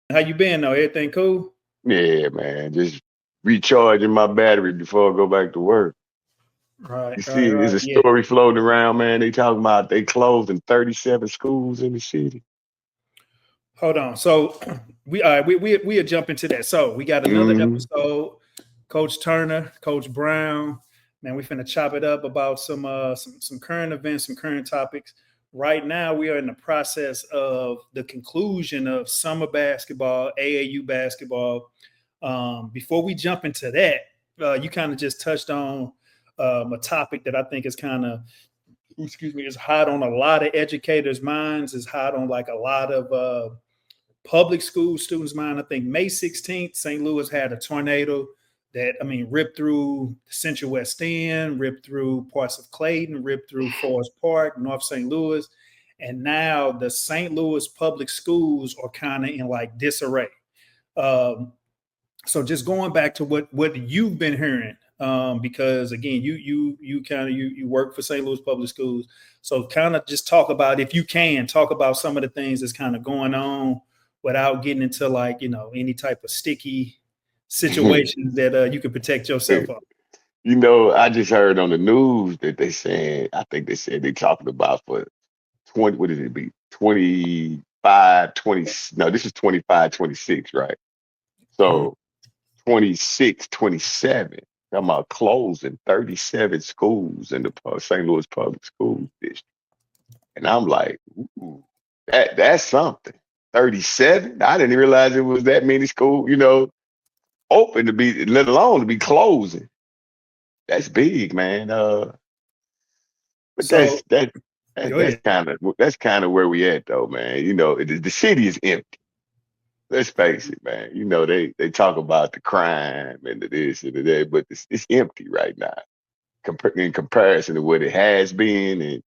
How you been though? Everything cool? Yeah, man. Just recharging my battery before I go back to work. Right, You right, see, there's right. a Yeah. story floating around, man. They talking about they closed in 37 schools in the city. Hold on. So we all right, we are jump into that. So we got another Mm-hmm. episode. Coach Turner, Coach Brown. Man, we finna chop it up about some current events, some current topics. Right now, we are in the process of the conclusion of summer basketball, AAU basketball. Before we jump into that, you kind of just touched on a topic that I think is kind of excuse me, is hot on a lot of educators' minds, is hot on like a lot of public school students' mind. I think May 16th, St. Louis had a tornado that, I mean, ripped through Central West End, ripped through parts of Clayton, ripped through Forest Park, North St. Louis. And now the St. Louis public schools are kind of in like disarray. Um, so just going back to what you've been hearing, because again, you kind of you work for St. Louis Public Schools, so kind of just talk about, if you can, talk about some of the things that's kind of going on without getting into like any type of sticky situations that you can protect yourself on. I just heard on the news that they saying, I think they said they talking about for 20, what did it be? 25, 20. No, this is 25, 26, right? Mhm. So 26, 27. Talking about closing 37 schools in the St. Louis Public School District. And I'm like, ooh, that's something. 37? I didn't realize it was that many schools, open to be, let alone to be closing. That's big, man. But So go that's ahead. kind of where we at though, man. The city is empty. Let's face it, man. They talk about the crime and the this and the that, but it's empty right now. In comparison to what it has been and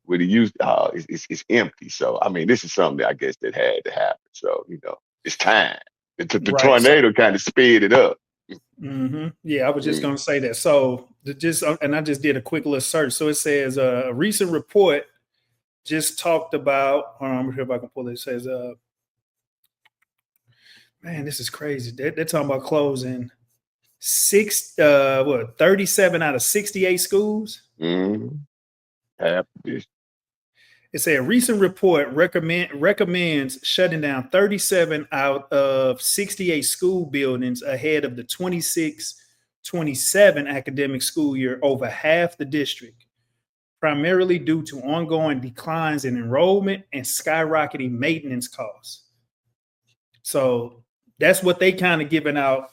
what it used, it's empty. So I mean, this is something that I guess that had to happen. So it's time. The Right. So tornado kind of sped it up. yeah, I was just Mm. going to say that. So just and I just did a quick little search. So it says a recent report just talked about. Hold on, I'm sure if I can pull it. It says, man, this is crazy. They're talking about closing 37 out of 68 schools. Mm. Half this. It said a recent report recommends shutting down 37 out of 68 school buildings ahead of the 26-27 academic school year, over half the district, primarily due to ongoing declines in enrollment and skyrocketing maintenance costs. So that's what they kind of giving out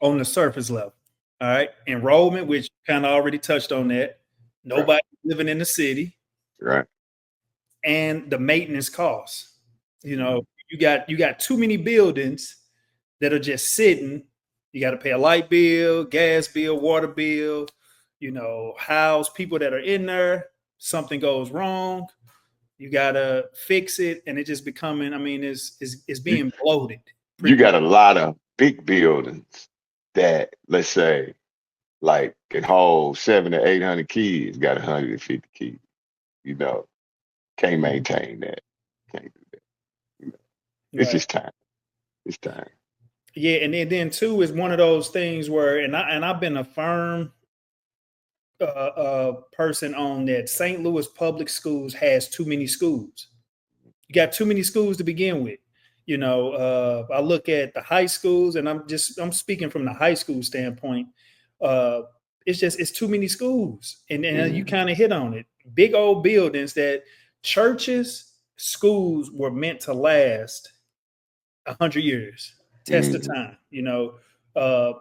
on the surface level. All right. Enrollment, which kind of already touched on that. Right. Nobody living in the city, Right. and the maintenance costs. Mm. You got too many buildings that are just sitting. You got to pay a light bill, gas bill, water bill, house people that are in there. Something goes wrong, you gotta fix it, and it just becoming. I mean, it's You being bloated. you Pretty much. got a lot of big buildings that, let's say, like can hold 700 to 800 kids, got 150 kids. You know, can't maintain that. Can't do that. It's Right. just time. It's time. Yeah, and then too is one of those things where, I've been a firm person on that. St. Louis public schools has too many schools. You got too many schools to begin with. I look at the high schools, and I'm speaking from the high school standpoint. Uh, it's too many schools, and you Mm. kind of hit on it. Big old buildings that churches, schools were meant to last 100 years, test of Mm. time.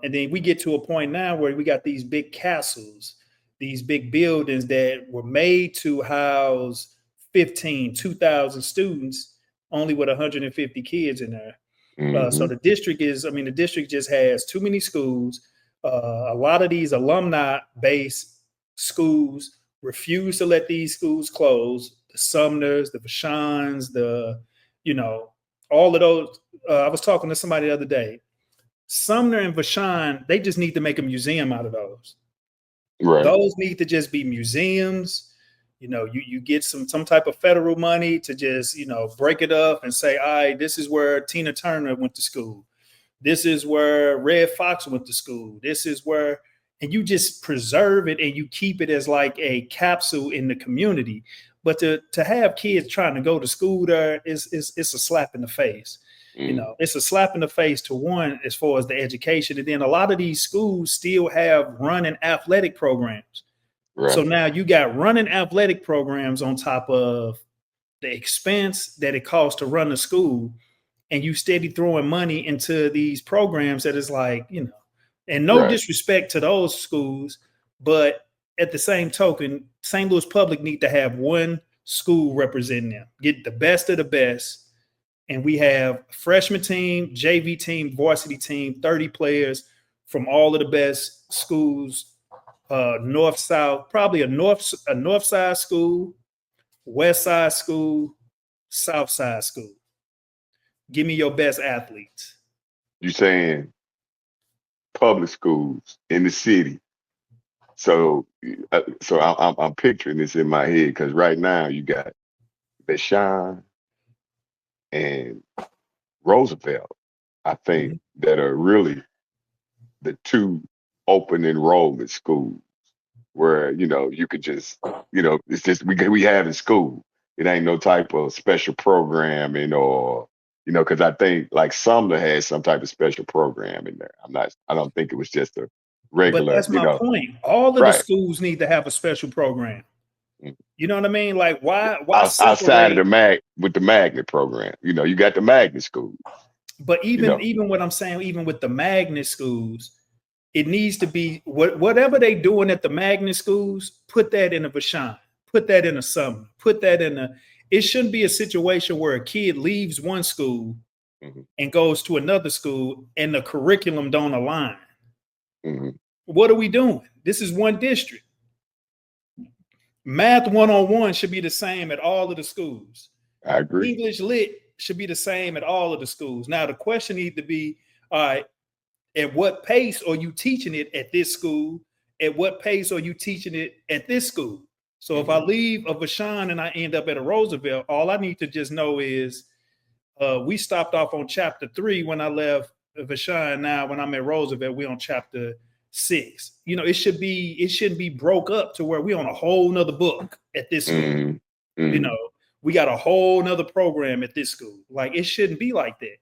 And then we get to a point now where we got these big castles, these big buildings that were made to house 15, 2,000 students, only with 150 kids in there. So Mm-hmm. the district just has too many schools. A lot of these alumni based schools refuse to let these schools close. The Sumners, the Vashons, you know, all of those. I was talking to somebody the other day. Sumner and Vashon, they just need to make a museum out of those. Right. Those need to just be museums. You get some type of federal money to just, break it up and say, all right, this is where Tina Turner went to school. This is where Red Fox went to school. This is where, and you just preserve it and you keep it as like a capsule in the community. But to have kids trying to go to school there is a slap in the face. It's a slap in the face to one, as far as the education. And then a lot of these schools still have running athletic programs. Right. So now you got running athletic programs on top of the expense that it costs to run the school. And you steady throwing money into these programs that is like, and no disrespect to those schools, but at the same token, St. Louis Public need to have one school representing them, get the best of the best. And we have freshman team, JV team, varsity team, 30 players from all of the best schools, north, south, probably a north side school, west side school, south side school. Give me your best athletes. You saying public schools in the city? So I'm picturing this in my head, because right now you got Vashon and Roosevelt, I think, that are really the two open enrollment schools where, you could just, it's just we have in school. It ain't no type of special programming or, because I think like Sumner has some type of special program in there. I don't think it was just a regular. But that's my point. All of the schools need to have a special program. You know what I mean? Like why outside of the magnet program? You got the magnet schools. But even what I'm saying, even with the magnet schools, it needs to be whatever they doing at the magnet schools, put that in a Vashon, put that in a Sumner, put that in a. It shouldn't be a situation where a kid leaves one school and goes to another school and the curriculum don't align. What are we doing? This is one district. Math 101 should be the same at all of the schools. I agree. English lit should be the same at all of the schools. Now the question needs to be, all right, at what pace are you teaching it at this school? At what pace are you teaching it at this school? So if I leave a Vashon and I end up at a Roosevelt, all I need to just know is we stopped off on chapter 3 when I left Vashon. Now when I'm at Roosevelt, we're on chapter 6. It shouldn't be broke up to where we're on a whole nother book at this school. We got a whole nother program at this school. Like it shouldn't be like that.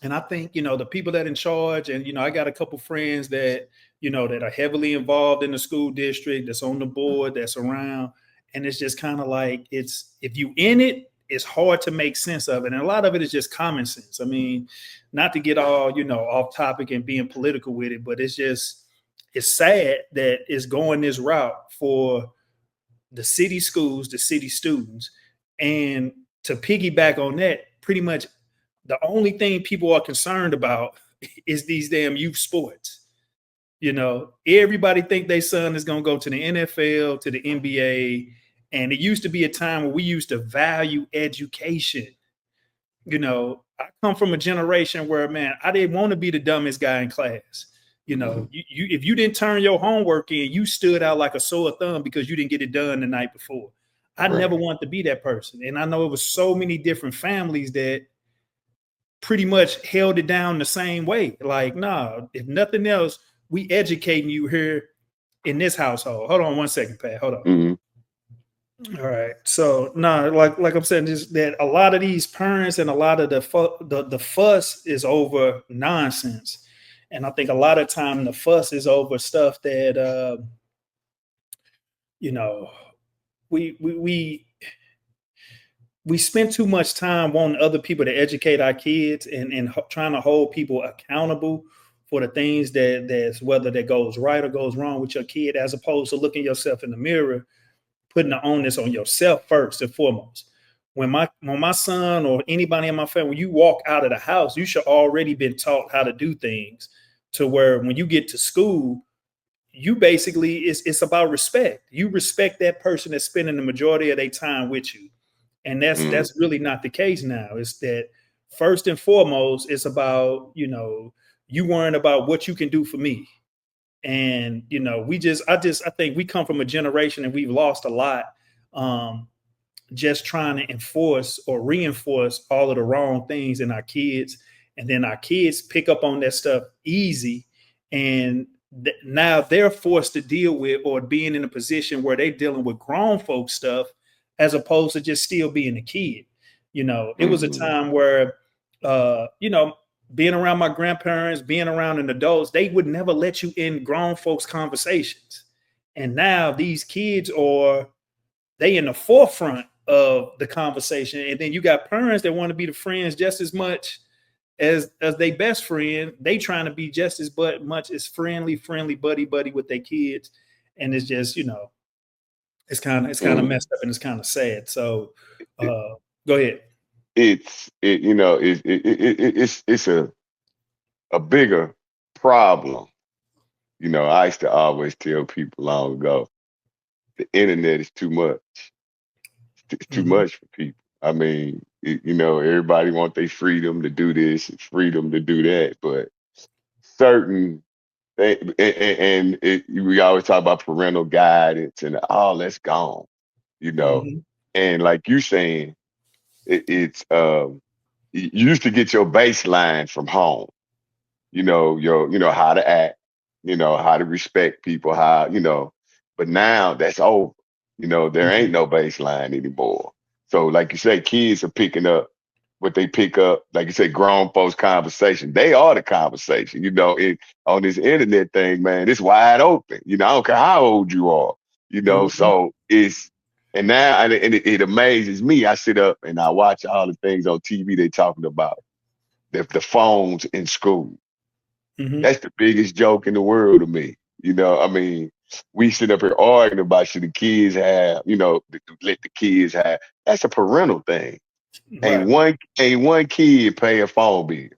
And I think, the people that in charge, and, I got a couple friends that, that are heavily involved in the school district, that's on the board, that's around. And it's just kind of like, if you in it, it's hard to make sense of it. And a lot of it is just common sense. I mean, not to get all, off topic and being political with it, but it's sad that it's going this route for the city schools, the city students. And to piggyback on that, pretty much the only thing people are concerned about is these damn youth sports. Everybody think their son is going to go to the NFL, to the NBA. And it used to be a time where we used to value education. I come from a generation where, man, I didn't want to be the dumbest guy in class. If you didn't turn your homework in, you stood out like a sore thumb because you didn't get it done the night before. I never wanted to be that person. And I know it was so many different families that pretty much held it down the same way. Like, nah, if nothing else, we educating you here in this household. Hold on 1 second, Pat. Hold on. All right. So like I'm saying, is that a lot of these parents and a lot of the fuss is over nonsense. And I think a lot of time the fuss is over stuff that we spend too much time wanting other people to educate our kids and trying to hold people accountable for the things that's whether that goes right or goes wrong with your kid, as opposed to looking yourself in the mirror, putting the onus on yourself first and foremost. When my son or anybody in my family, when you walk out of the house, you should already been taught how to do things to where when you get to school, you basically, it's about respect. You respect that person that's spending the majority of their time with you. And that's really not the case now. It's that first and foremost, it's about, you worrying about what you can do for me. And, I think we come from a generation and we've lost a lot just trying to enforce or reinforce all of the wrong things in our kids. And then our kids pick up on that stuff easy. And now they're forced to deal with or being in a position where they're dealing with grown folk stuff as opposed to just still being a kid. It was a time where, being around my grandparents, being around an adults, they would never let you in grown folks' conversations. And now these kids they in the forefront of the conversation. And then you got parents that want to be the friends just as much as they best friend. They trying to be just as much as friendly buddy with their kids. And it's just, it's kind of messed up and it's kind of sad. So go ahead. It's a bigger problem. I used to always tell people long ago, the internet is too much. It's too much for people. I mean, everybody want their freedom to do this and freedom to do that, but certain things, we always talk about parental guidance and all that's gone, and like you saying, it's you used to get your baseline from home, how to act, how to respect people, but now that's over. There ain't no baseline anymore. So like you say, kids are picking up what they pick up, like you say, grown folks conversation. They are the conversation, on this internet thing, man, it's wide open. I don't care how old you are, so and now, and it amazes me. I sit up and I watch all the things on TV they talking about the phones in school. That's the biggest joke in the world to me. I mean, we sit up here arguing about should the kids have, let the kids have. That's a parental thing. Right. Ain't one kid pay a phone bill.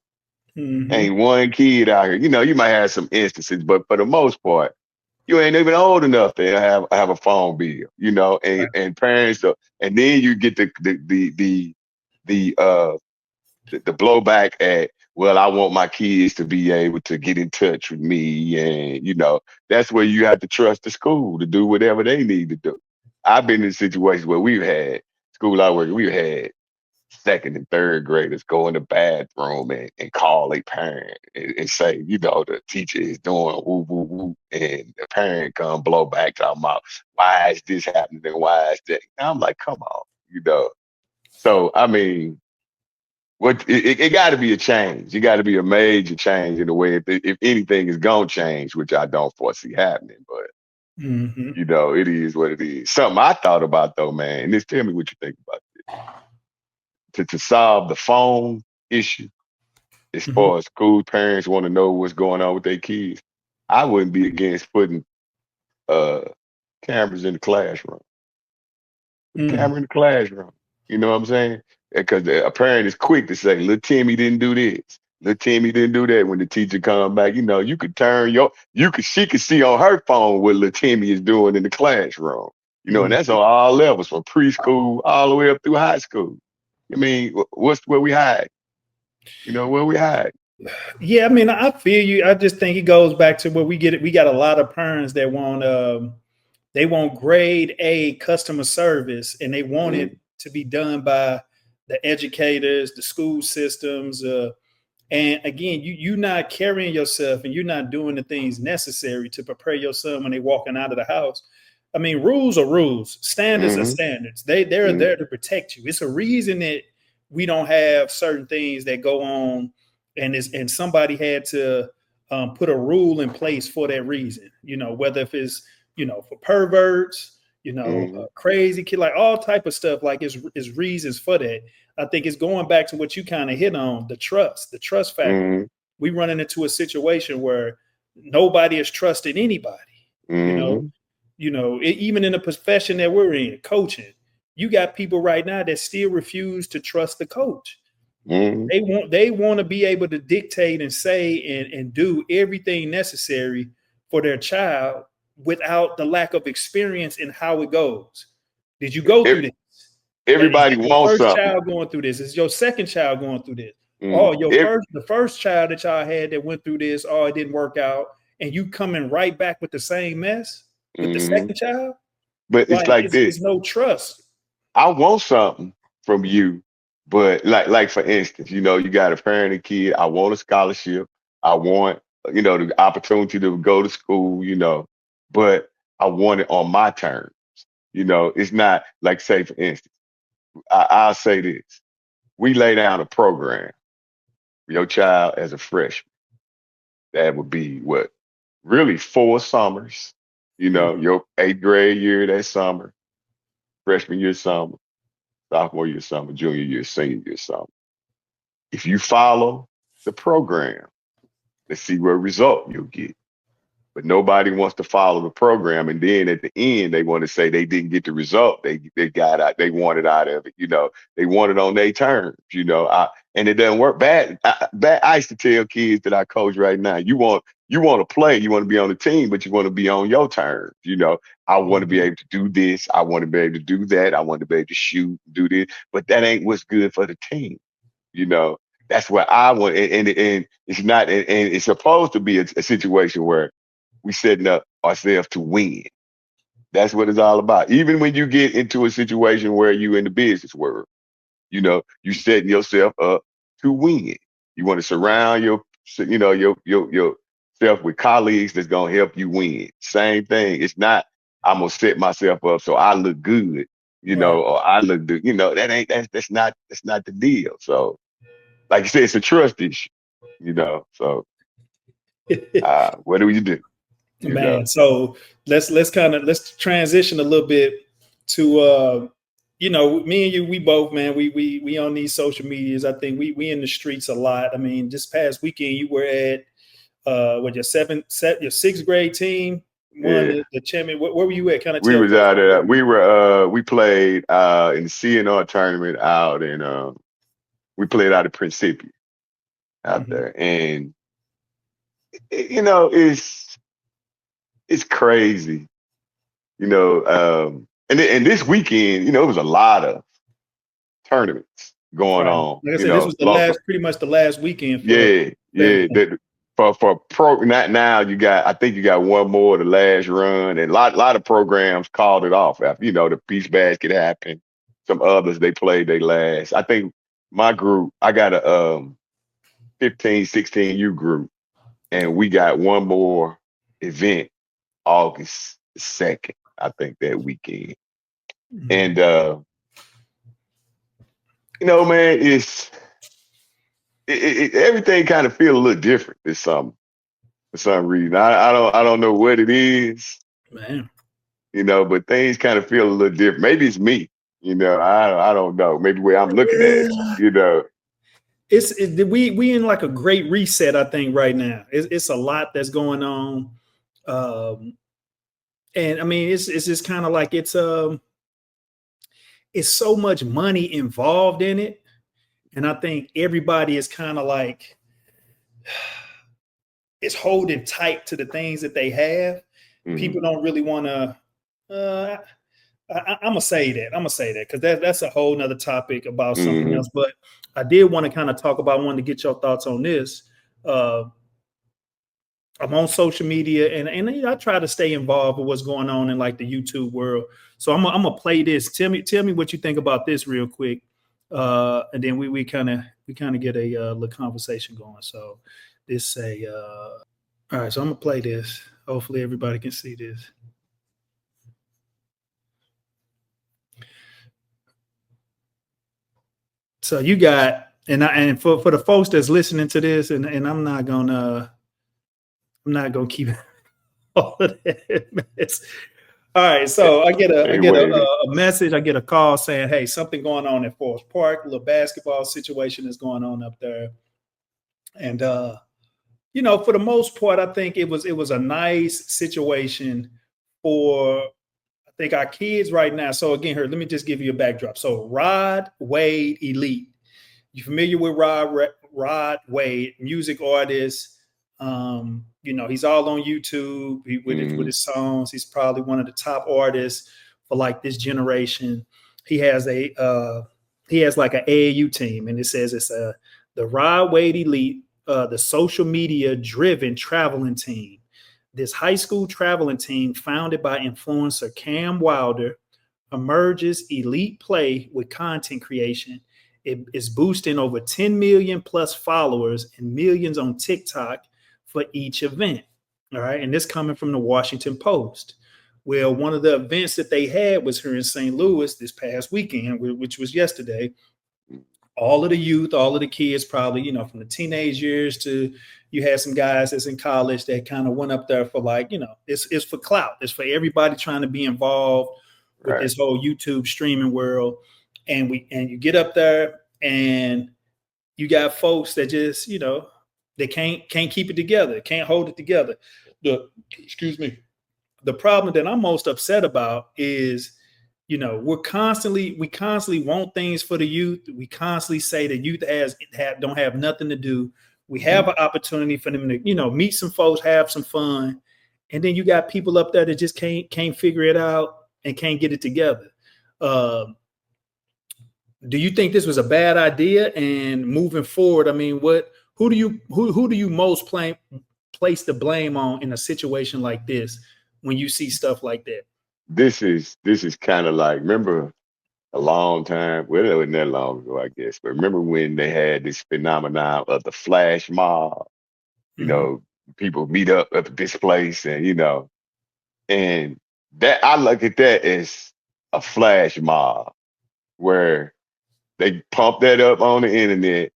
Ain't one kid out here. You might have some instances, but for the most part, you ain't even old enough to have a phone bill. And parents, and then you get the blowback at, well, I want my kids to be able to get in touch with me. And, that's where you have to trust the school to do whatever they need to do. I've been in situations where we've had we've had second and third graders go in the bathroom and call a parent and say, the teacher is doing woo, woo, woo. And the parent come blow back talking about, why is this happening and why is that? And I'm like, come on. So, I mean, it got to be a change. It got to be a major change in the way if anything is gonna change, which I don't foresee happening. But it is what it is. Something I thought about though, man. And just tell me what you think about this. To solve the phone issue, as far as school parents want to know what's going on with their kids, I wouldn't be against putting cameras in the classroom. Put the camera in the classroom. You know what I'm saying? Because a parent is quick to say, little Timmy didn't do this. Little Timmy didn't do that. When the teacher come back, you could she could see on her phone what little Timmy is doing in the classroom. And that's on all levels, from preschool all the way up through high school. I mean, where we hide? Where we hide? Yeah, I mean, I feel you. I just think it goes back to where we get it. We got a lot of parents that want grade A customer service, and they want it to be done by the educators, the school systems. And again, you're not carrying yourself and you're not doing the things necessary to prepare your son when they're walking out of the house. I mean, rules are rules. Standards are standards. They're there to protect you. It's a reason that we don't have certain things that go on, and somebody had to put a rule in place for that reason. Whether if it's for perverts, crazy kid, like all type of stuff. Like is reasons for that. I think it's going back to what you kind of hit on, the trust factor. We running into a situation where nobody is trusting anybody. Even in the profession that we're in, coaching, you got people right now that still refuse to trust the coach. They want to be able to dictate and say and do everything necessary for their child without the lack of experience in how it goes. Did you go through this? Everybody Is your wants first something. child going through this? Is your second child going through this? The first child that y'all had that went through this, it didn't work out, and you coming right back with the same mess with the second child? But it's Right. like It's this. no trust. I want something from you, but like for instance, you know, you got a parent and kid. I want a scholarship. I want, you know, the opportunity to go to school, you know, but I want it on my terms. You know, it's not like, say, for instance, I'll say this. We lay down a program for your child as a freshman. That would be what? Really 4 summers. You know, your 8th grade year that summer, freshman year summer, sophomore year summer, junior year, senior year summer. If you follow the program, let's see what result you'll get. But nobody wants to follow the program, and then at the end they want to say they didn't get the result they got out, they wanted out of it. You know, they want it on their terms. You know, and it doesn't work. I used to tell kids that I coach right now, you want to play, you want to be on the team, but you want to be on your terms. You know, I want to be able to do this, I want to be able to do that, I want to be able to shoot, do this, but that ain't what's good for the team. You know, that's what I want, and it's not, and it's supposed to be a situation where we setting up ourselves to win. That's what it's all about. Even when you get into a situation where you in the business world, you know, you setting yourself up to win. You want to surround yourself with colleagues that's gonna help you win. Same thing. It's not I'm gonna set myself up so I look good, you Right. know, or I look good. You know, that's not the deal. So, like you said, it's a trust issue. You know, so what do you do? You Man, know. so let's transition a little bit to you know, me and you, we both, man, we on these social medias. I think we in the streets a lot. I mean, this past weekend you were at with your your 6th grade team won Yeah. the champion. Where were you at? Kind of We tell was folks. out there. We played in the CNR tournament out in we played out of Principia out Mhm. there. And you know, it's crazy, you know, and this weekend, you know, it was a lot of tournaments going Right. on, Like I you said, this know, was local. pretty much the last weekend Yeah, for yeah. everything. For pro not now you got I think you got one more the last run, and lot of programs called it off after, you know, the Peace Basket happened. Some others they played they last. I think my group, I got a 15, 16U group, and we got one more event August 2nd, I think that weekend. Mhm. And you know, man, everything kind of feel a little different this summer for some reason. I don't know what it is, Man. you know, but things kind of feel a little different. Maybe it's me, you know. I don't know. Maybe where I'm looking at it, you know. We in like a great reset, I think, right now. It's a lot that's going on. And I mean, it's just kind of like it's so much money involved in it. And I think everybody is kind of like is holding tight to the things that they have. People Mm-hmm. don't really want to. Uh, I'm gonna say that. I'm gonna say that because that's a whole nother topic about something Mm-hmm. else. But I did want to kind of talk about. I wanted to get your thoughts on this. Uh, I'm on social media and I try to stay involved with what's going on in like the YouTube world. So I'm gonna play this. Tell me what you think about this real quick, and then we kind of get a little conversation going. So this say, all right. So I'm gonna play this. Hopefully everybody can see this. So you got and for the folks that's listening to this, and I'm not gonna keep all of that mess. All right, so I They get waiting. a message, I get a call saying, "Hey, something going on at Forest Park. A little basketball situation is going on up there." And you know, for the most part, I think it was a nice situation for I think our kids right now. So again, here, let me just give you a backdrop. So Rod Wade Elite. You familiar with Rod Wade, music artist? You know, he's all on YouTube with Mm-hmm. his songs. He's probably one of the top artists for like this generation. He has he has like an AAU team, and it says it's the Rod Wade Elite, the social media driven traveling team this high school traveling team founded by influencer Cam Wilder emerges elite play with content creation. It is boosting over 10 million plus followers and millions on TikTok for each event. All right. And this coming from the Washington Post. Well, one of the events that they had was here in St. Louis this past weekend, which was yesterday. All of the youth, all of the kids, probably, you know, from the teenage years to you had some guys that's in college that kind of went up there for like, you know, it's for clout. It's for everybody trying to be involved with this whole YouTube streaming world. And you get up there and you got folks that just, you know, they can't keep it together, can't hold it together. The problem that I'm most upset about is, you know, we constantly want things for the youth. We constantly say that youth don't have nothing to do. We have an opportunity for them to, you know, meet some folks, have some fun. And then you got people up there that just can't figure it out and can't get it together. Do you think this was a bad idea? And moving forward, I mean, who do you most place the blame on in a situation like this when you see stuff like that? This is kind of like, remember a long time, well, it wasn't that long ago, I guess, but remember when they had this phenomenon of the flash mob, you know, people meet up at this place and, you know, and that I look at that as a flash mob where they pump that up on the internet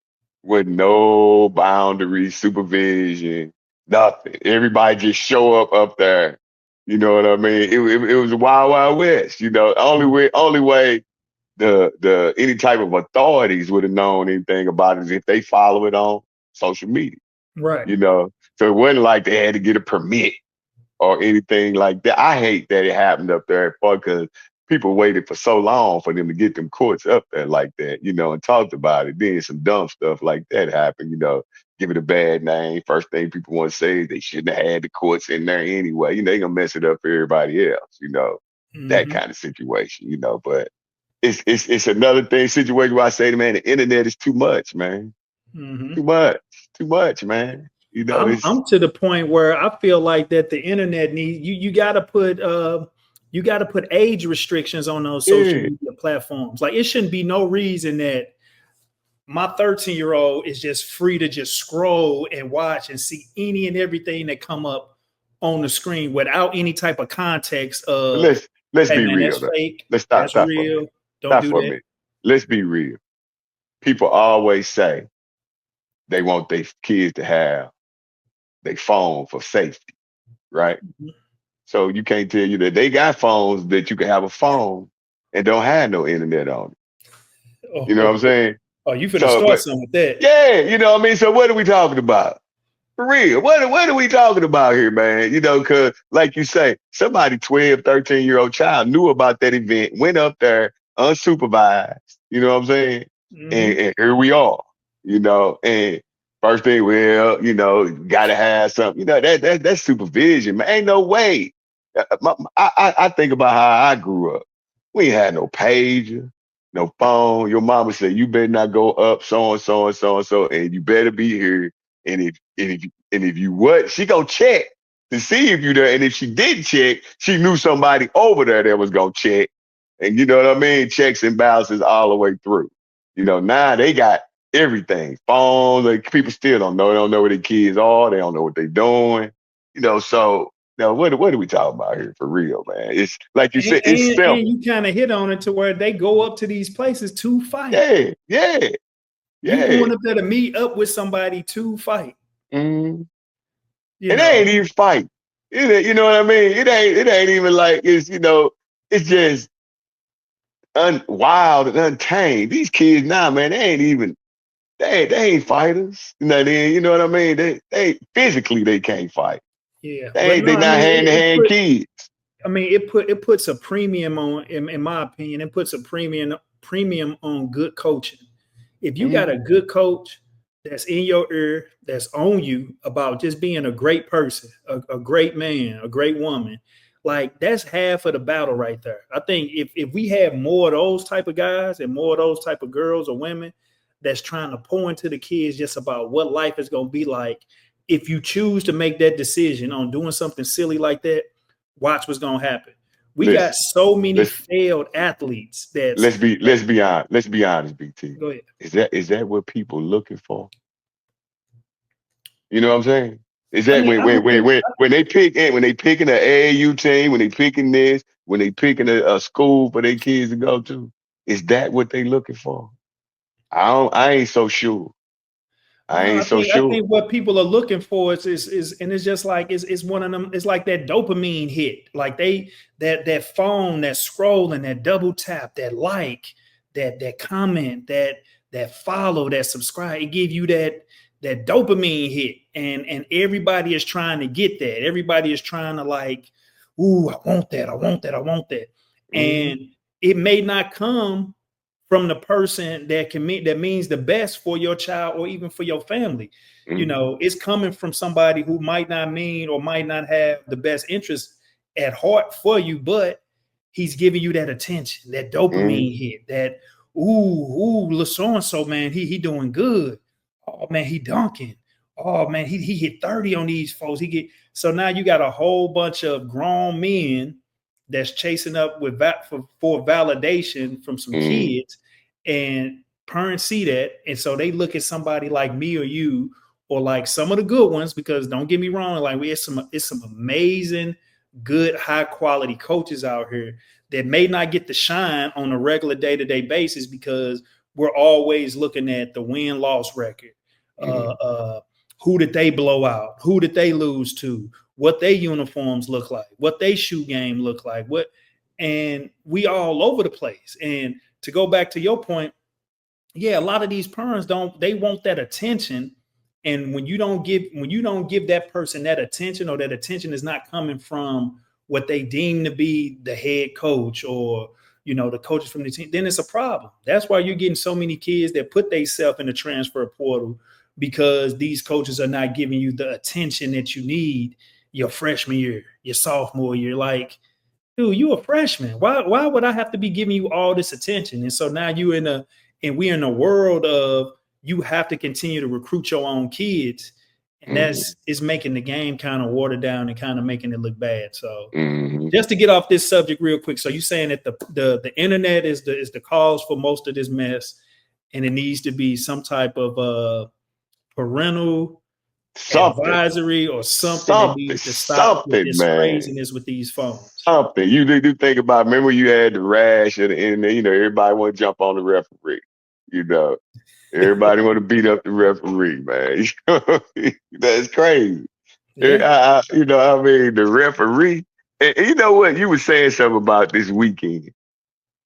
with no boundary, supervision, nothing. Everybody just show up there. You know what I mean? It was a wild, wild west. You know, only way the any type of authorities would have known anything about it is if they follow it on social media. Right. You know, so it wasn't like they had to get a permit or anything like that. I hate that it happened up there because people waited for so long for them to get them courts up there like that, you know, and talked about it. Then some dumb stuff like that happened, you know, give it a bad name. First thing people want to say is they shouldn't have had the courts in there anyway. You know, they're going to mess it up for everybody else, you know, that kind of situation, you know, but it's another situation where I say to man, the internet is too much, man. Too much, man. You know, I'm to the point where I feel like that the internet you got to put age restrictions on those social media platforms. Like it shouldn't be no reason that my 13-year-old is just free to just scroll and watch and see any and everything that come up on the screen without any type of context of let's hey, be man, real. that's fake. Let's That's stop real. Don't do for that. a minute. Let's be real. People always say they want their kids to have their phone for safety, right? So you can't tell you that they got phones that you can have a phone and don't have no internet on it. You know what I'm saying? Oh, you finna start something with that. Yeah, you know what I mean? So what are we talking about? For real, what are we talking about here, man? You know, because like you say, somebody 12, 13-year-old child knew about that event, went up there unsupervised, you know what I'm saying? And here we are, you know, and first thing, well, you know, gotta have something, you know, that's supervision, man. Ain't no way. I think about how I grew up. We ain't had no pager, no phone. Your mama said, you better not go up so and so and so and so, and you better be here. And if you what, she gonna check to see if you there. And if she didn't check, she knew somebody over there that was gonna check. And you know what I mean? Checks and balances all the way through. You know, now they got everything. Phones, like people still don't know. They don't know where their kids are. They don't know what they're doing. You know, so now what are we talking about here for real, man? It's like you said, it's simple. And you kind of hit on it to where they go up to these places to fight. Yeah. You going up there to meet up with somebody to fight. And they ain't even fight. You know what I mean? It ain't even like it's, you know, it's just wild and untamed. These kids now, man, they ain't fighters. You know what I mean? They physically they can't fight. Yeah. They not hand-to-hand kids. I mean, it puts a premium on, in my opinion, it puts a premium on good coaching. If you got a good coach that's in your ear, that's on you about just being a great person, a great man, a great woman, like that's half of the battle right there. I think if we have more of those type of guys and more of those type of girls or women that's trying to pour into the kids just about what life is going to be like if you choose to make that decision on doing something silly like that, watch what's gonna happen. We got Listen, so many let's failed athletes let's that's be let's be honest. Let's be honest, BT. go ahead. Is that what people looking for? You know what I'm saying? Is I that mean, when I when don't when think when when they pick when they picking an AAU team, when they picking this, when they picking a school for their kids to go to, is that what they looking for? I ain't so sure. I no, ain't so I sure. think what people are looking for is and it's just like it's one of them, it's like that dopamine hit. Like that phone, that scrolling, that double tap, that like, that comment, that follow, that subscribe, it give you that dopamine hit. And everybody is trying to get that. Everybody is trying to like, ooh, I want that, I want that, I want that. Mm-hmm. And it may not come from the person that can mean that means the best for your child or even for your family. You Mm-hmm. know, it's coming from somebody who might not mean or might not have the best interest at heart for you, but he's giving you that attention, that Mm-hmm. dopamine hit, that so and so, man, he doing good. Oh man, he dunking. Oh man, he hit 30 on these folks. He get so now you got a whole bunch of grown men that's chasing up with for validation from some Mm-hmm. kids, and parents see that, and so they look at somebody like me or you, or like some of the good ones, because don't get me wrong, like it's some amazing, good, high quality coaches out here that may not get the shine on a regular day-to-day basis because we're always looking at the win-loss record. Uh, Mm-hmm. uh, who did they blow out? Who did they lose to? What their uniforms look like, what they shoe game look like, and we all over the place. And to go back to your point, yeah, a lot of these parents they want that attention. And when you don't give that person that attention, or that attention is not coming from what they deem to be the head coach or the coaches from the team, then it's a problem. That's why you're getting so many kids that put themselves in the transfer portal, because these coaches are not giving you the attention that you need your freshman year, your sophomore year. Like, dude, you a freshman. Why would I have to be giving you all this attention? And so now we're in a world of, you have to continue to recruit your own kids. And Mm-hmm. that's is making the game kind of watered down and kind of making it look bad. So Mm-hmm. just to get off this subject real quick. So you're saying that the internet is the cause for most of this mess, and it needs to be some type of parental Something, advisory or something that something, needs to stop with something, this man. craziness with these phones. Something. You do think about. Remember, you had the rash of the internet. Everybody want to jump on the referee. You know, everybody want to beat up the referee, man. That's crazy. Yeah. I mean, the referee. And you know what? You were saying something about this weekend,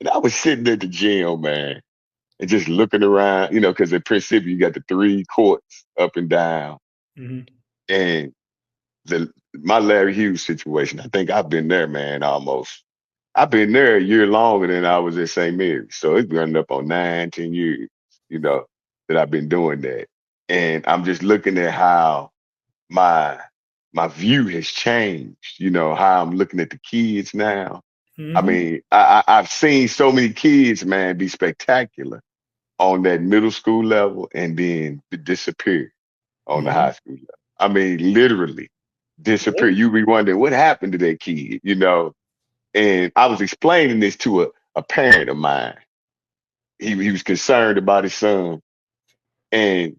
and I was sitting at the gym, man, and just looking around. Because at Principia you got the 3 courts up and down, Mm-hmm. and my Larry Hughes situation. I think I've been there, man, almost. I've been there a year longer than I was at St. Mary's. So it's running up on 9, 10 years, that I've been doing that. And I'm just looking at how my my view has changed, how I'm looking at the kids now. I Mm-hmm. mean, I've seen so many kids, man, be spectacular on that middle school level and then disappear on the Mm-hmm. high school level. I mean, literally disappear. Yeah. You be wondering what happened to that kid. And I was explaining this to a parent of mine. He was concerned about his son. And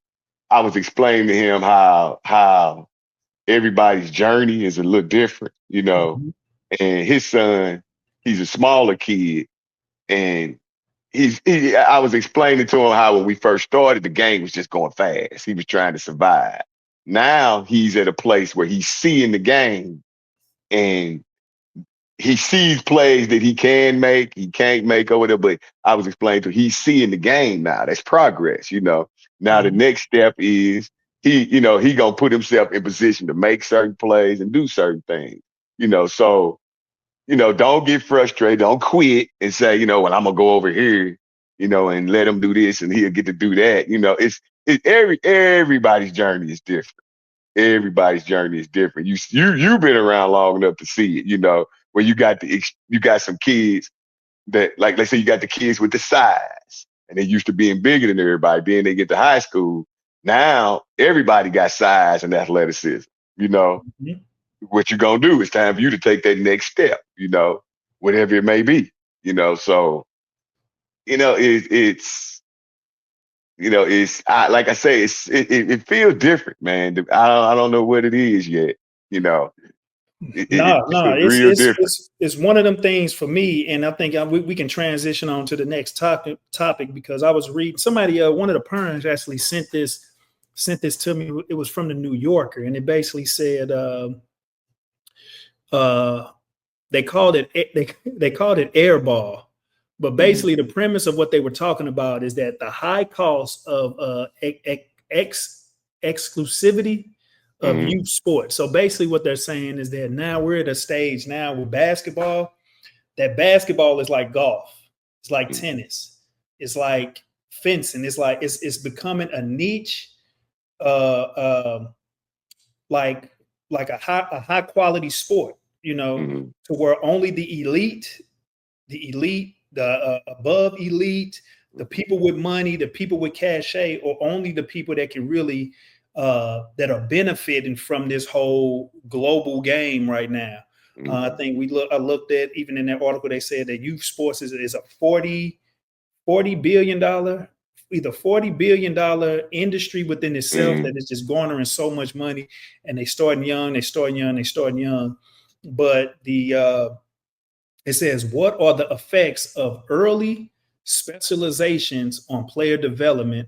I was explaining to him how everybody's journey is a little different. Mm-hmm. And his son, he's a smaller kid. And I was explaining to him how when we first started, the game was just going fast. He was trying to survive. Now he's at a place where he's seeing the game, and he sees plays that he can make, he can't make or whatever. But I was explaining to him, he's seeing the game now. That's progress. Now the Mm-hmm. next step is he gonna put himself in position to make certain plays and do certain things. So don't get frustrated, don't quit and say, well, I'm gonna go over here, and let him do this and he'll get to do that. Everybody's journey is different. Everybody's journey is different. You've been around long enough to see it, where you got some kids that, like, let's say you got the kids with the size and they used to being bigger than everybody. Then they get to high school Now everybody got size and athleticism. You know, Mhm. what you gonna do? It's time for you to take that next step. You know, whatever it may be. You know, so it's like I say, it feels different, man. I don't know what it is yet. You know, it No, no, feels real different. it's one of them things for me, and I think we can transition on to the next topic because I was reading somebody, one of the parents actually sent this to me. It was from the New Yorker, and it basically said uh, they called it airball, but Mm-hmm. basically the premise of what they were talking about is that the high cost of exclusivity of Mm-hmm. youth sports. So basically, what they're saying is that now we're at a stage now with basketball that basketball is like golf, it's like tennis, it's like fencing, it's becoming a niche, uh, uh, like a high quality sport, Mm-hmm. to where only the elite, the above elite, the people with money, the people with cachet, or only the people that can really that are benefiting from this whole global game right now. I Mm-hmm. think I looked at, even in that article, they said that youth sports is a $40 billion, either $40 billion industry within itself Mm-hmm. that is just garnering so much money, and they starting young, they starting young. But it says, what are the effects of early specializations on player development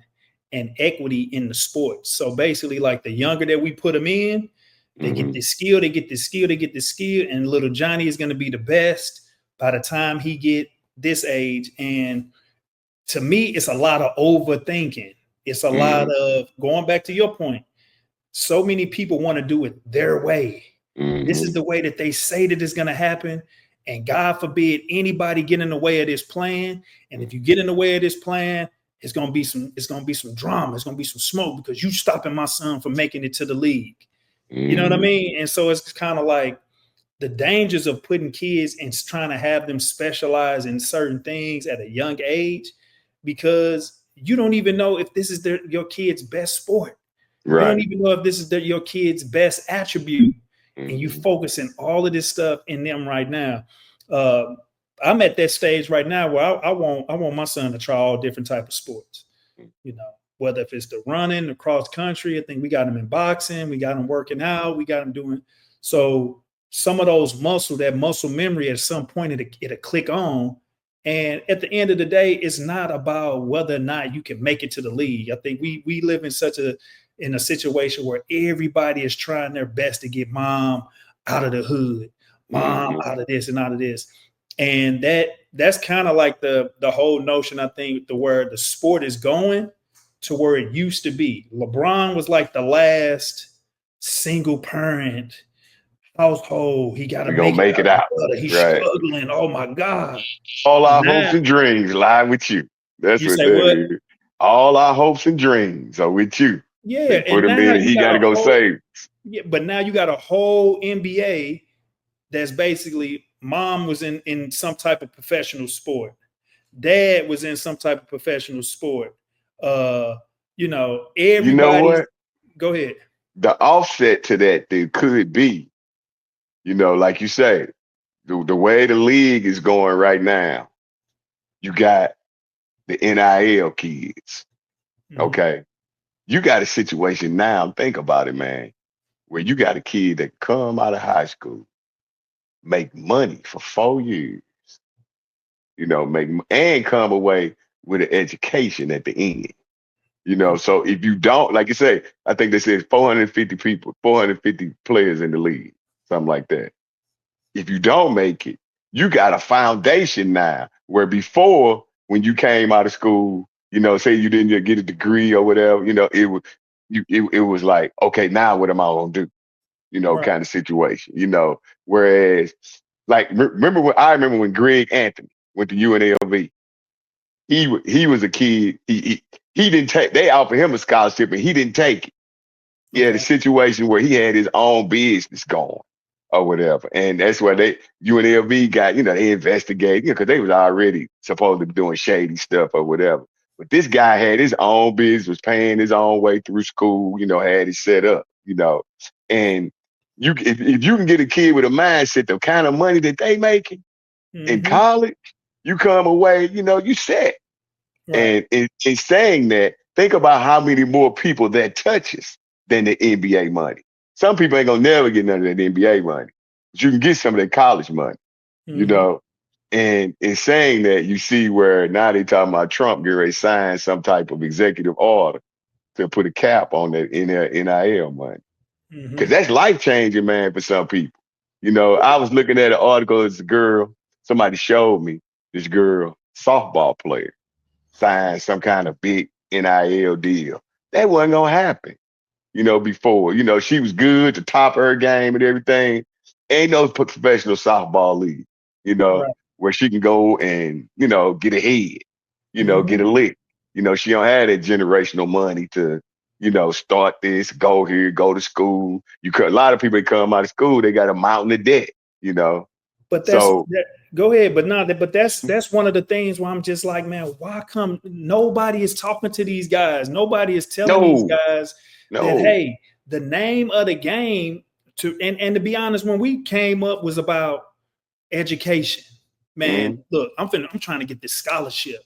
and equity in the sport? So basically, like the younger that we put them in, they get Mm-hmm. this skill, they get this skill, they get this skill, and little Johnny is going to be the best by the time he get this age. And to me, it's a lot of overthinking. It's a lot Mm-hmm. of going back to your point. So many people want to do it their way. This is Mm-hmm. the way that they say that it's going to happen. And God forbid anybody get in the way of this plan. And if you get in the way of this plan, it's gonna be some drama. It's gonna be some smoke because you stopping my son from making it to the league. You know what I Mm-hmm. mean? And so it's kind of like the dangers of putting kids and trying to have them specialize in certain things at a young age, because you don't even know if this is your kid's best sport. You don't Right. even know if this is your kid's best attribute, and you Mm-hmm. focusing all of this stuff in them right now. Uh, I'm at that stage right now where I want my son to try all different type of sports. Whether if it's the running, the cross country. I think we got him in boxing, we got him working out, we got him doing so. Some of those that muscle memory, at some point it'll click on. And at the end of the day, it's not about whether or not you can make it to the league. I think we live in a situation where everybody is trying their best to get mom out of the hood, mom Mm-hmm. out of this and out of this. And that's kind of like the whole notion, I think, the where the sport is going to where it used to be. LeBron was like the last single parent household. He got to We're gonna make it make out it the out. gutter. He's Right. struggling. Oh my God. All our hopes Now and dreams lie with you. That's you what say that what? is. All our hopes and dreams are with you. Yeah, They put and him now in and you he got got to a go whole save. yeah, but now you got a whole NBA that's basically mom was in some type of professional sport. Dad was in some type of professional sport. Uh, You know everybody's what? go ahead. The offset to that thing could be, like you say, the way the league is going right now, you got the NIL kids. Mhm. Okay. You got a situation now, think about it, man, where you got a kid that come out of high school, make money for 4 years, and come away with an education at the end. So if you don't, like you say, I think they said 450 people, 450 players in the league, something like that. If you don't make it, you got a foundation now where before, when you came out of school, say you didn't get a degree or whatever, it was like, okay, now what am I gonna do? Right. Kind of situation. Whereas like I remember when Greg Anthony went to UNLV. He was a kid. He didn't take. They offered him a scholarship and he didn't take it. He had a Okay. situation where he had his own business going or whatever, and that's where UNLV got. They investigated because they was already supposed to be doing shady stuff or whatever. But this guy had his own business, was paying his own way through school, had it set up, and if you can get a kid with a mindset, the kind of money that they making in Mm-hmm. college, you come away, you set. Right. And in saying that, think about how many more people that touches than the NBA money. Some people ain't gonna never get none of that NBA money, but you can get some of that college money, you Mm-hmm. know. And in saying that, you see where now they talking about Trump getting ready to sign some type of executive order to put a cap on that in their NIL money. Because Mm-hmm. that's life changing, man, for some people. I was looking at an article as a girl, somebody showed me this girl, softball player, signed some kind of big NIL deal. That wasn't gonna happen, before. She was good to top of her game and everything. Ain't no professional softball league, Right. where she can go and, get ahead, Mm-hmm. get a lick. She don't have that generational money to, start this, go here, go to school. A lot of people that come out of school, they got a mountain of debt, you know. But So go ahead. But no, but that's one of the things where I'm just like, man, why come nobody is talking to these guys? Nobody is telling these no, guys that, no. hey, the name of the game and to be honest, when we came up was about education. Man, Mm, look, I'm trying to get this scholarship.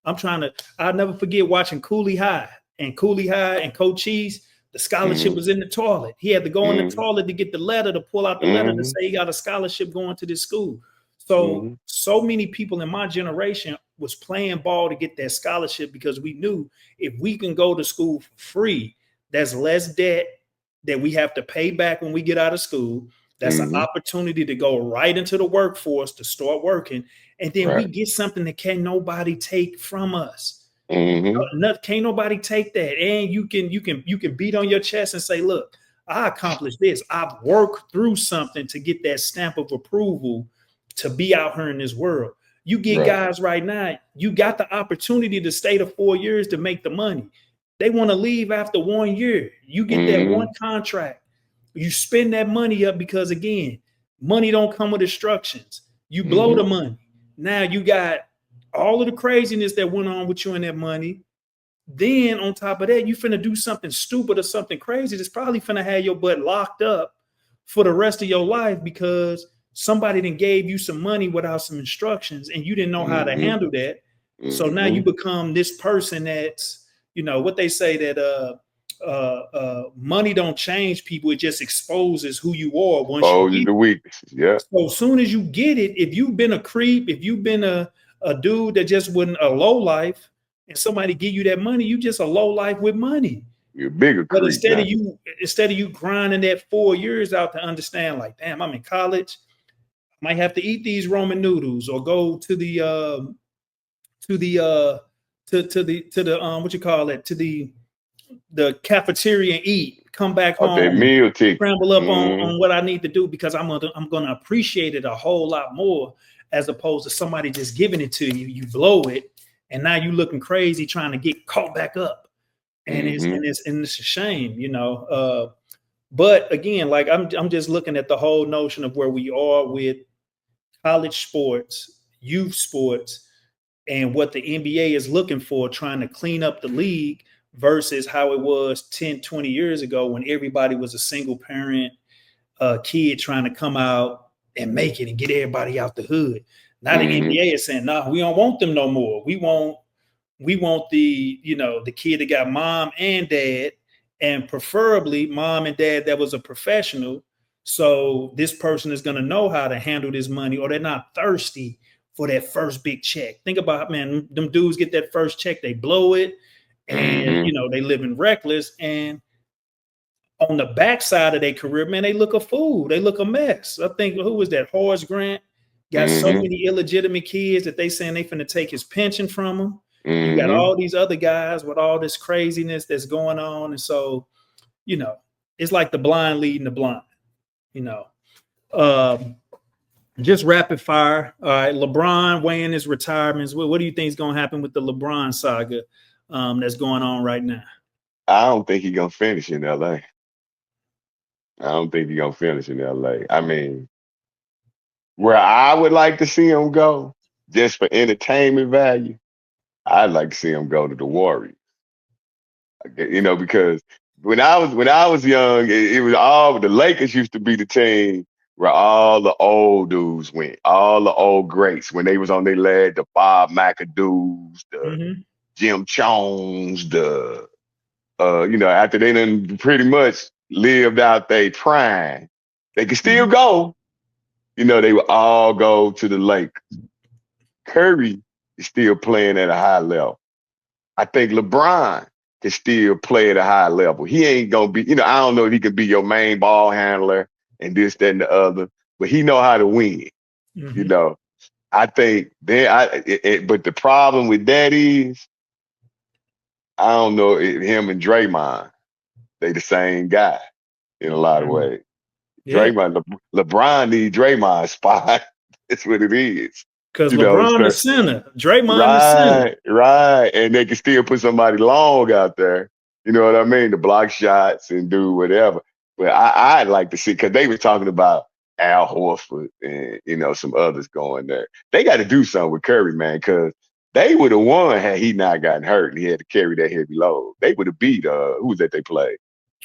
I'll never forget watching Cooley High and Coach Cheese. The scholarship mm, was in the toilet. He had to go in the mm, toilet to get the letter, to pull out the letter to mm, say he got a scholarship going to this school. So many people in my generation was playing ball to get that scholarship because we knew if we can go to school for free, there's less debt that we have to pay back when we get out of school. That's an mm, opportunity to go right into the workforce to start working. And then we right. get something that can nobody take from us. Mm, Can't nobody take that. And you can beat on your chest and say, look, I accomplished this. I've worked through something to get that stamp of approval to be out here in this world. You get right. guys right now, you got the opportunity to stay the 4 years to make the money. They want to leave after 1 year. You get that one Mm, contract. You spend that money up because again, money don't come with instructions. You blow mm, the money. Now you got all of the craziness that went on with you and that money. Then on top of that, you finna do something stupid or something crazy that's probably finna have your butt locked up for the rest of your life because somebody then gave you some money without some instructions and you didn't know how to mm, handle that. So now you mm. become this person that's, what they say that money don't change people, it just exposes who you are once you Exposes get the it. weaknesses. Yeah. So as soon as you get it, if you've been a creep, if you've been a dude that just wasn't a low life, and somebody give you that money, you just a low life with money. You're a bigger But creep now. instead of you grinding that 4 years out to understand, like, damn, I'm in college, I might have to eat these Roman noodles or go to the to the what you call it, to the cafeteria and eat, come back Off that home, meal ticket. scramble up Mm, on what I need to do because I'm gonna appreciate it a whole lot more as opposed to somebody just giving it to you. You blow it, and now you looking crazy trying to get caught back up, and mm, it's a shame. But again, like I'm just looking at the whole notion of where we are with college sports, youth sports, and what the NBA is looking for, trying to clean up the league versus how it was 10, 20 years ago when everybody was a single parent kid trying to come out and make it and get everybody out the hood. Now the mm, NBA is saying, nah, we don't want them no more. We want the kid that got mom and dad, and preferably mom and dad that was a professional. So this person is going to know how to handle this money, or they're not thirsty for that first big check. Think about, man, them dudes get that first check, they blow it, and mm, they live in reckless. And on the backside of their career, man, they look a fool. They look a mess. I think who was that? Horace Grant got so mm, many illegitimate kids that they saying they finna take his pension from him. You got mm. all these other guys with all this craziness that's going on, and so you know, it's like the blind leading the blind. You know, um, just rapid fire. All right, LeBron weighing his retirements. What do you think is going to happen with the LeBron saga that's going on right now? I don't think he's gonna finish in LA. I don't think he's gonna finish in LA. I mean, where I would like to see him go, just for entertainment value, I'd like to see him go to the Warriors. Because when I was young, it was all the Lakers used to be the team where all the old dudes went, all the old greats when they was on their leg, the Bob McAdoo's, the Mm-hmm. Jim Jones, after they done pretty much lived out their prime, they could still Mm-hmm. go. They would all go to the Lakers. Curry is still playing at a high level. I think LeBron can still play at a high level. He ain't gonna be, I don't know if he can be your main ball handler and this, that, and the other, but he know how to win. You Mm-hmm. know, I think but the problem with that is, I don't know if him and Draymond, they the same guy in a lot of ways. Yeah, Draymond, LeBron needs Draymond's spot. That's what it is. because LeBron the So center, Draymond the center. right, right. And they can still put somebody long out there. You know what I mean? To block shots and do whatever. But I'd like to see, because they were talking about Al Horford and, some others going there. They got to do something with Curry, man, because they would have won had he not gotten hurt and he had to carry that heavy load. They would have beat, who was that they played?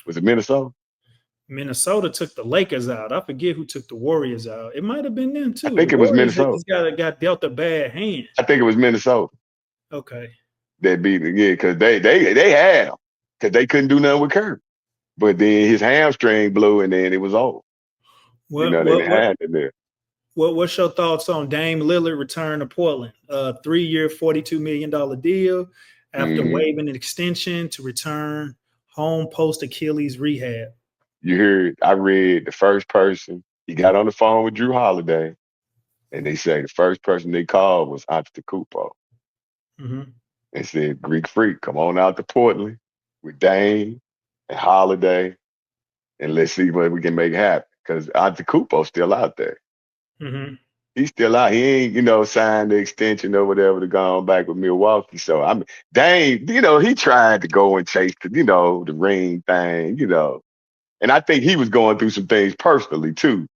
Was it Minnesota? Minnesota took the Lakers out. I forget who took the Warriors out. It might have been them I too. The think it was Warriors Minnesota. just got dealt a bad hand. I think it was Minnesota Okay. that beat him. Yeah, because they had him because they couldn't do nothing with Curry. But then his hamstring blew, and then it was over. What They what didn't what have it there. what's your thoughts on Dame Lillard return to Portland? 3-year, $42 million deal after Hmm. waiving an extension to return home post Achilles rehab. I read the first person, he got on the phone with Drew Holiday, and they say the first person they called was Antetokounmpo Mm-hmm. and said, Greek Freak, come on out to Portland with Dame and Holiday, and let's see what we can make happen. Because Antetokounmpo's still out there. Mm-hmm. He's still out. He ain't, signed the extension or whatever to go on back with Milwaukee. So Dame, he tried to go and chase the ring thing. And I think he was going through some things personally too,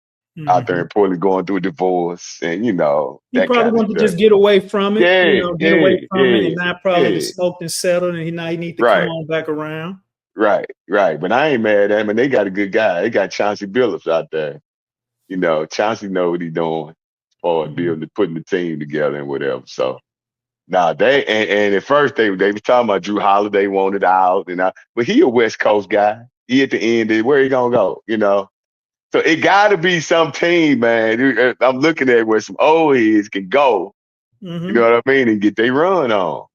out there Mm-hmm. in Portland, going through a divorce and He that probably kind of wanted to stuff. just get away from it, Yeah, get yeah, away from it, yeah, and now probably yeah. just smoked and settled, and now he need to come Right, on back around. right, right. But I ain't mad at him, and they got a good guy. They got Chauncey Billups out there. Chauncey know what he doing as far as Mm-hmm. putting the team together and whatever. So now and at first they was talking about Drew Holiday wanted out, but he a West Coast guy. He at the end, where he gonna go? So it got to be some team, man. I'm looking at where some old heads can go. You know Mm-hmm. what I mean, and get their run on.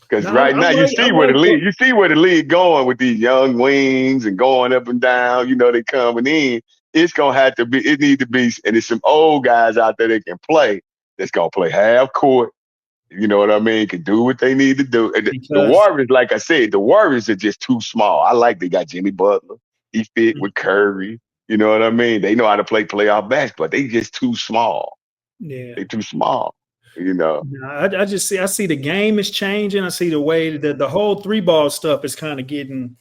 Because No, right now you I see where the like league, what. you see where the league going with these young wings and going up and down. They coming in. It's gonna have to be. It need to be, and there's some old guys out there that can play. That's gonna play half court. You know what I mean? Can do what they need to do. And the Because Warriors, like I said, the Warriors are just too small. I like they got Jimmy Butler. He fit with Curry. You know what I mean? They know how to play playoff basketball. They just too small. yeah, They too small. You know. no, I see the game is changing. I see the way that the whole three ball stuff is kind of getting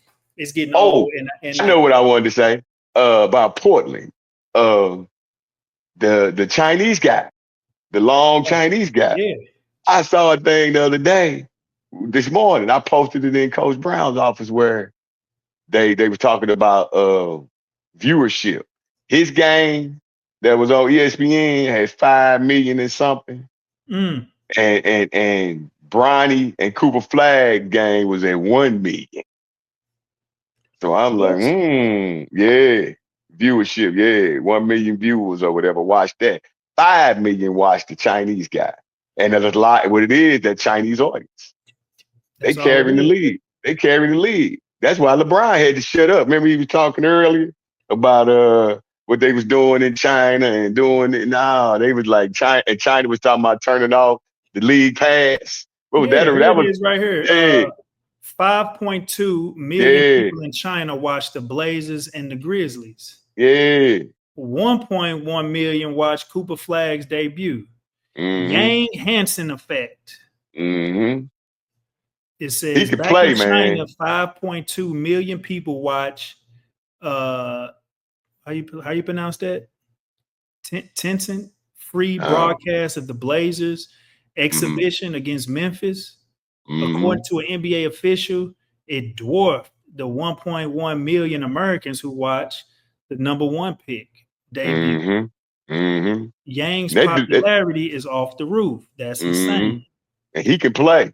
old, Oh, I know what I wanted to say about Portland. Uh, the Chinese guy, the long Chinese guy. yeah. I saw a thing the other day, this morning. I posted it in Coach Brown's office where they were talking about viewership. His game that was on ESPN had 5 million and something, Mm, and Bronny and Cooper Flag game was at 1 million. So I'm like, yes. yeah, viewership, yeah, 1 million viewers or whatever watched that. 5 million watched the Chinese guy, and there's a lot. What it is, that Chinese audience. They That's all it carrying the is. lead. They carrying the lead. That's why LeBron had to shut up. Remember he was talking earlier about what they was doing in China and doing it. No, they was like China, and China was talking about turning off the league pass. What was Yeah, that? here That it was is right here. yeah, 5.2 million yeah, people in China watch the Blazers and the Grizzlies. yeah. 1.1 million watch Cooper Flag's debut. Mm-hmm. Yang Hansen effect. Mm-hmm. It He says could back in play, China, man. 5.2 million people watch. Uh, how you pronounce that? Tencent free Uh, broadcast of the Blazers mm-hmm. exhibition against Memphis. According to an NBA official, it dwarfed the 1.1 million Americans who watched the number 1 pick debut. Yang's popularity is off the roof. That's insane. And he can play.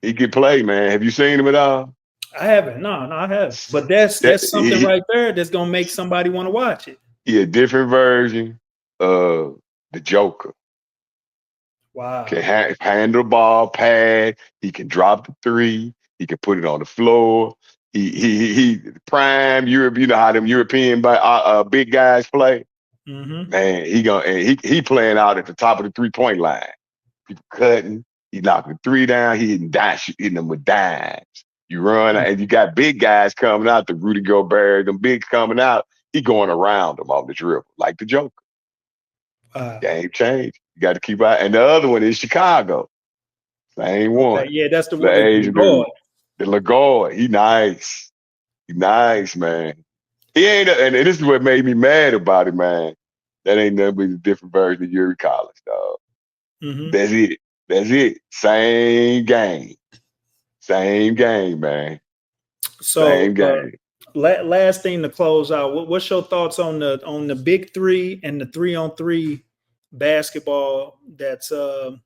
He can play, man. Have you seen him at all? I haven't. No, I haven't. But that's something right there that's gonna make somebody want to watch it. He a different version of the Joker. Wow. Can handle the ball, pad. He can drop the 3. He can put it on the floor. He prime Europe. You know how them European big guys play. Man, he playing out at the top of the 3-point line. People cutting. He knocking the 3 down. He hitting them with dimes. You run, and you got big guys coming out. The Rudy Gobert, them bigs coming out. He going around them on the dribble like the Joker. Game change. You got to keep out. And the other one is Chicago. Same one. Yeah, that's the one. The Asian dude. The Lagoy. He nice. He nice, man. He ain't. And this is what made me mad about it, man. That ain't nothing but a different version of Yuri Collins, dog. That's it. That's it. Same game. Same game, man. So, same game. Last thing to close out. What's your thoughts on the big 3 and the 3-on-3 basketball? That's oh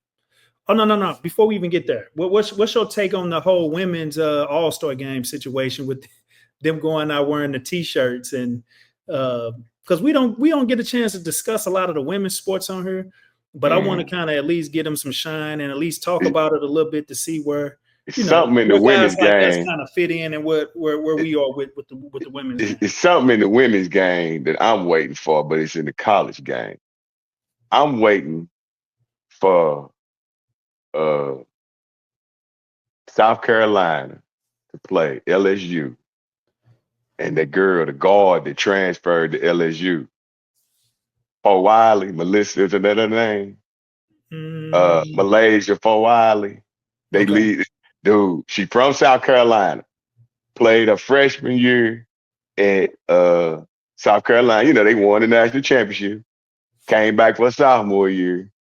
no. Before we even get there, what's your take on the whole women's All-Star game situation with them going out wearing the T-shirts and because we don't get a chance to discuss a lot of the women's sports on here, but I want to kind of at least get them some shine and at least talk about it a little bit to see where. Something in the women's game that's kind of fit in and where we are with the women's game. It's something in the women's game that I'm waiting for, but it's in the college game. I'm waiting for South Carolina to play LSU, and the guard that transferred to LSU, Wiley, is another name. Malaysia Wiley. They lead. Dude, she from South Carolina, played her freshman year at South Carolina. You know, they won the national championship. Came back for a sophomore year.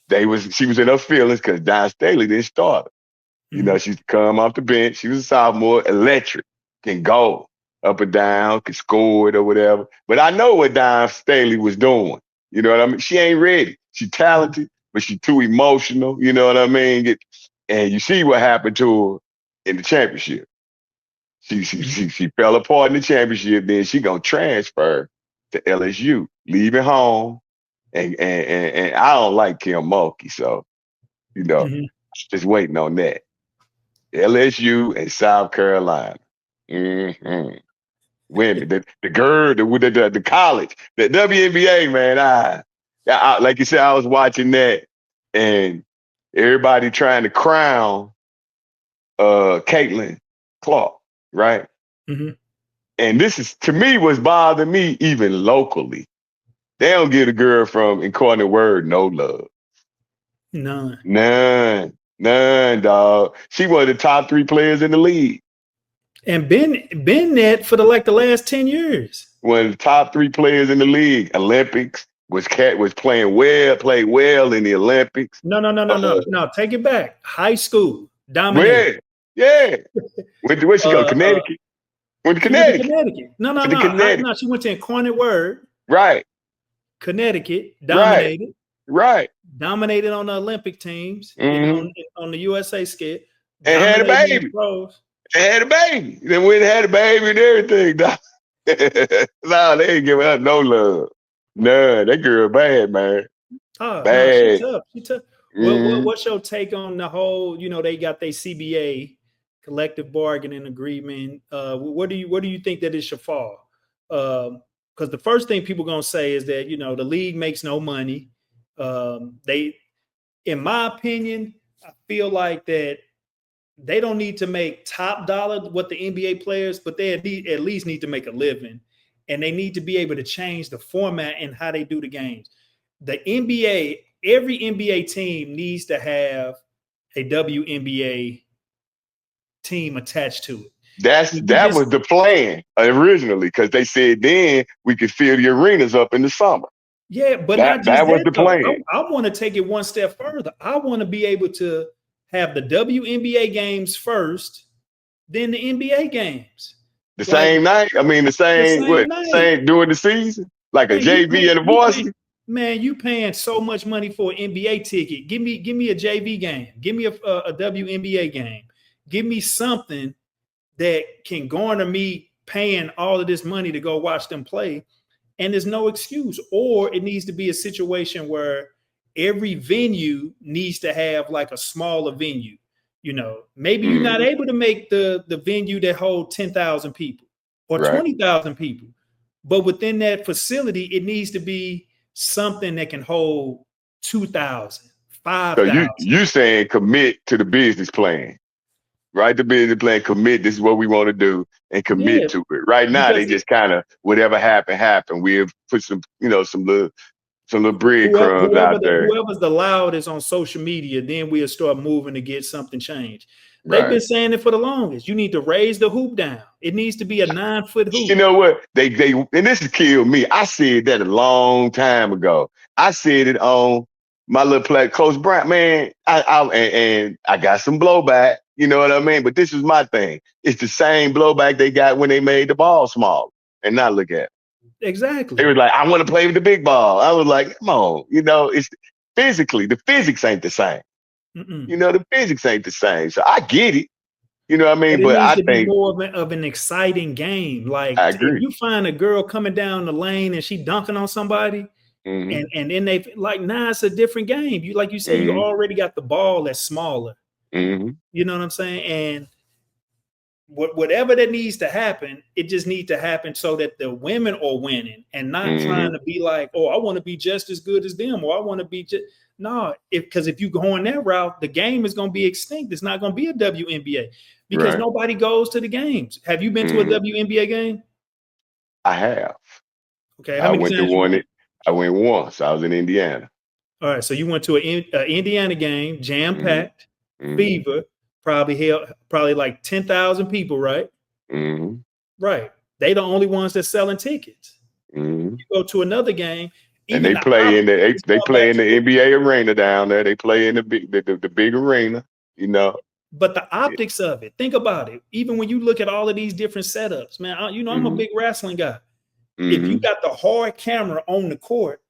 She was in her feelings because Don Staley didn't start her. You know, she come off the bench. She was a sophomore, electric, can go up and down, can score it or whatever. But I know what Don Staley was doing. You know what I mean? She ain't ready. She talented, but she too emotional. You know what I mean? And you see what happened to her in the championship. She fell apart in the championship. Then she gonna transfer to LSU, leaving home. And I don't like Kim Mulkey, so you know, just waiting on that. LSU and South Carolina. Women, the college, the WNBA, man. I like you said, I was watching that, and everybody trying to crown Caitlin Clark, right? And this is, to me, what's bothering me even locally. They don't give the girl from Incarnate Word no love. None, dog. She one of the top 3 players in the league. And been that for the last 10 years. One of the top 3 players in the league. Olympics, played well in the Olympics. No. Take it back. High school, dominated. Yeah. Where she go? Connecticut. Went to Connecticut. No. She went to Incarnate Word. Right. Connecticut, dominated. Right. Dominated on the Olympic teams, on the USA skit. And had a baby. Then we had a baby and everything. No, they ain't giving her no love. None. That girl bad, man. Bad. No, she tough. What's your take on the whole, they got their CBA, collective bargaining agreement. What do you think that it should fall? Because the first thing people gonna say is that the league makes no money. In my opinion, I feel like that they don't need to make top dollar what the NBA players, but they at least need to make a living, and they need to be able to change the format and how they do the games. The NBA, every NBA team needs to have a WNBA team attached to it. That was the plan originally, because they said then we could fill the arenas up in the summer. Yeah, but that was the plan. I want to take it one step further. I want to be able to have the WNBA games first, then the NBA games. The same night? I mean, the same night. during the season? Like a Man, JV and a varsity? Man, you paying so much money for an NBA ticket. Give me a JV game. Give me a WNBA game. Give me something that can garner me paying all of this money to go watch them play. And there's no excuse. Or it needs to be a situation where every venue needs to have like a smaller venue. You know, maybe you're not able to make the venue that hold 10,000 people or 20,000 people. But within that facility, it needs to be something that can hold 2,000, 5,000. So you saying commit to the business plan, right? The business plan, commit. This is what we want to do, and commit to it. Right now, they just kind of whatever happen. We've put some little breadcrumbs out there. Whoever's the loudest on social media, then we'll start moving to get something changed. They've been saying it for the longest. You need to raise the hoop down. It needs to be a 9-foot hoop. You know what? They and this has killed me. I said that a long time ago. I said it on my little play, Coach Brown. Man, I got some blowback. You know what I mean? But this is my thing. It's the same blowback they got when they made the ball small. And now look at it. Exactly. They were like, I want to play with the big ball. I was like, come on. You know, it's physically, the physics ain't the same. You know, the physics ain't the same. So I get it. You know what I mean? But I think think more of an exciting game. Like I agree. If you find a girl coming down the lane and she dunking on somebody, and then they like, nah, it's a different game. You like you said, you already got the ball that's smaller. You know what I'm saying? And whatever that needs to happen, it just needs to happen so that the women are winning and not trying to be like, oh, I want to be just as good as them, or I want to be just because if you go on that route, the game is going to be extinct. It's not going to be a WNBA because nobody goes to the games. Have you been to a WNBA game? I have. Okay, I went to one. I went once. I was in Indiana. All right, so you went to an Indiana game, jam-packed, fever, probably like 10,000 people, right? Right. They the only ones that's selling tickets. You go to another game, and they play in the NBA arena down there. They play in the big arena, you know. But the optics of it, think about it. Even when you look at all of these different setups, man, I'm a big wrestling guy. If you got the hard camera on the court,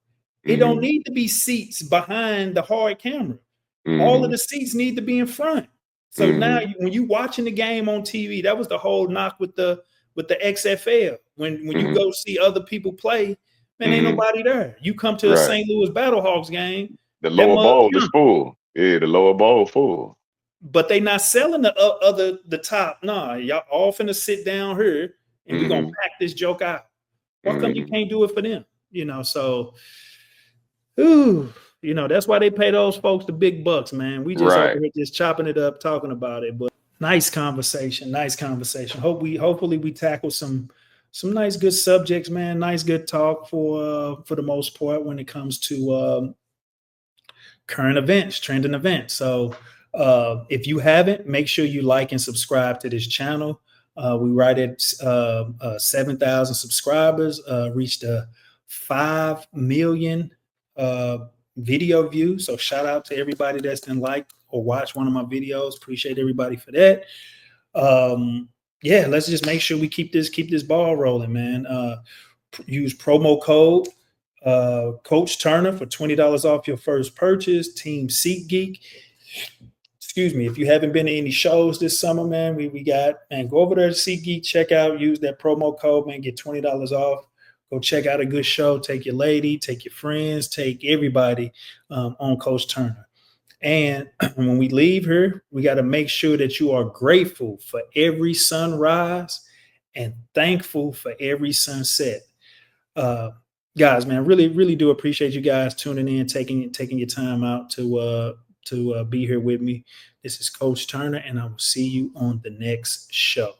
it don't need to be seats behind the hard camera. All of the seats need to be in front. So now when you watching the game on TV, that was the whole knock with the XFL. When you go see other people play, man, ain't nobody there. You come to a St. Louis Battlehawks game, the lower bowl is full. Yeah, the lower bowl full. But they not selling the top. Nah, y'all all finna sit down here and we're gonna pack this joke out. Why come you can't do it for them? You know, so you know, that's why they pay those folks the big bucks, man. We just over here just chopping it up, talking about it. But nice conversation. Hopefully we tackle some nice good subjects, man. Nice good talk for the most part when it comes to current events, trending events. So if you haven't, make sure you like and subscribe to this channel. We right at 7,000 subscribers, reached 5 million video views. So shout out to everybody that's been like or watch one of my videos. Appreciate everybody for that. Yeah, let's just make sure we keep this ball rolling, man. Use promo code Coach Turner for $20 off your first purchase. Team SeatGeek. Excuse me. If you haven't been to any shows this summer, man, we got, and go over there to SeatGeek, check out, use that promo code, man, get $20 off. Go check out a good show. Take your lady, take your friends, take everybody on Coach Turner. And when we leave here, we got to make sure that you are grateful for every sunrise and thankful for every sunset. Guys, man, really, really do appreciate you guys tuning in, taking your time out to be here with me. This is Coach Turner, and I will see you on the next show.